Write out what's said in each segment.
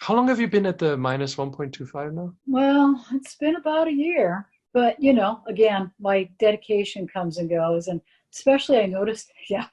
How long have you been at the minus 1.25 now? Well, it's been about a year, but again, my dedication comes and goes. And especially I noticed, yeah,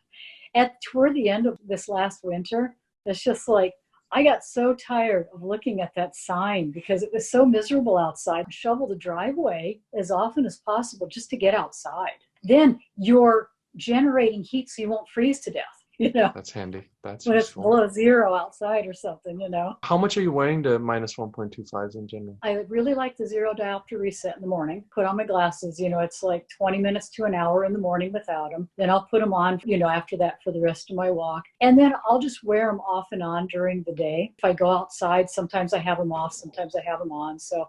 at toward the end of this last winter, it's just like I got so tired of looking at that sign because it was so miserable outside. Shovel the driveway as often as possible just to get outside. Then you're generating heat so you won't freeze to death, That's handy. That's when it's useful. below zero outside or something. How much are you wearing the minus 1.25s in general? I really like the zero diopter reset in the morning. Put on my glasses, it's like 20 minutes to an hour in the morning without them. Then I'll put them on, after that for the rest of my walk. And then I'll just wear them off and on during the day. If I go outside, sometimes I have them off, sometimes I have them on. So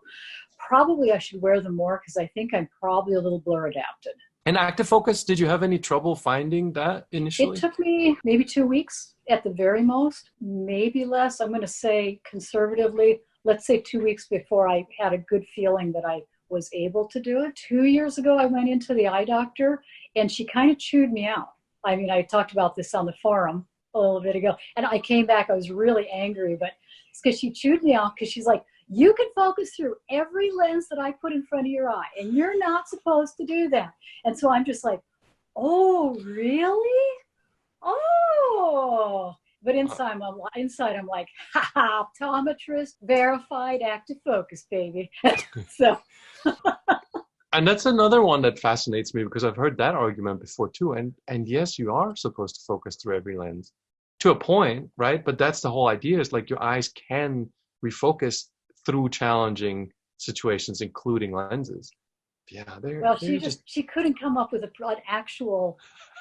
probably I should wear them more because I think I'm probably a little blur adapted. And active focus, did you have any trouble finding that It initially? took me maybe 2 weeks at the very most, maybe less. I'm going to say conservatively, let's say 2 weeks before I had a good feeling that I was able to do it. 2 years ago, I went into the eye doctor and she kind of chewed me out. I mean, I talked about this on the forum a little bit ago, and I came back, I was really angry, but it's because she chewed me out because she's like, you can focus through every lens that I put in front of your eye, and you're not supposed to do that. And so I'm just like, oh, really? Oh, but inside I'm like, ha ha, optometrist, verified, active focus, baby. So, And that's another one that fascinates me because I've heard that argument before too. And yes, you are supposed to focus through every lens to a point, right? But that's the whole idea, is like your eyes can refocus through challenging situations, including lenses. Yeah, well, they're just she couldn't come up with an actual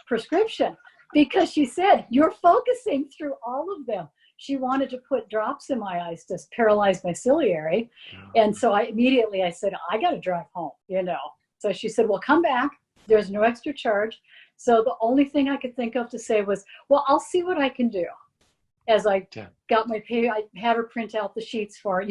prescription because she said, you're focusing through all of them. She wanted to put drops in my eyes to paralyze my ciliary. And so I said, I got to drive home. So she said, well, come back. There's no extra charge. So the only thing I could think of to say was, well, I'll see what I can do. As I yeah. got my pay, I had her print out the sheets for,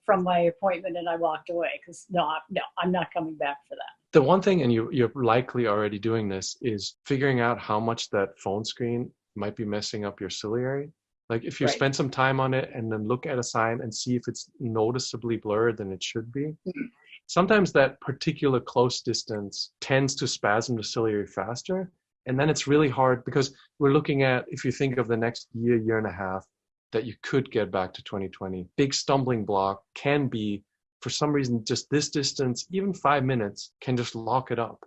from my appointment, and I walked away because no, I'm not coming back for that. The one thing, and you're likely already doing this, is figuring out how much that phone screen might be messing up your ciliary. Like if you Right. spend some time on it and then look at a sign and see if it's noticeably blurred than it should be. Mhm. Sometimes that particular close distance tends to spasm the ciliary faster. And then it's really hard because we're looking at, if you think of the next year and a half that you could get back to 2020, big stumbling block can be, for some reason, just this distance, even 5 minutes can just lock it up.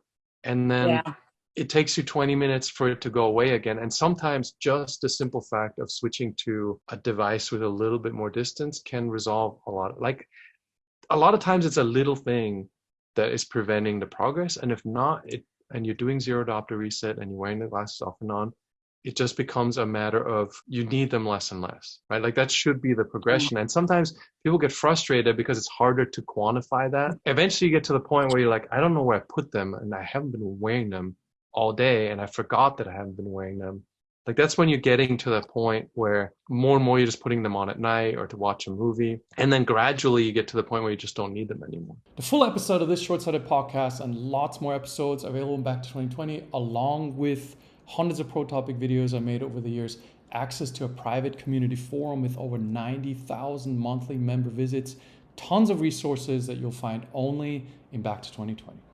And then Yeah. it takes you 20 minutes for it to go away again. And sometimes just the simple fact of switching to a device with a little bit more distance can resolve a lot. Like a lot of times it's a little thing that is preventing the progress. And if not, and you're doing zero diopter reset and you're wearing the glasses off and on, it just becomes a matter of you need them less and less, right? Like that should be the progression. And sometimes people get frustrated because it's harder to quantify that. Eventually you get to the point where you're like, I don't know where I put them and I haven't been wearing them all day and I forgot that I haven't been wearing them. Like that's when you're getting to the point where more and more you're just putting them on at night or to watch a movie. And then gradually you get to the point where you just don't need them anymore. The full episode of this Shortsighted podcast and lots more episodes available back to 2020, along with hundreds of pro topic videos I made over the years, access to a private community forum with over 90,000 monthly member visits, tons of resources that you'll find only in Back to 2020.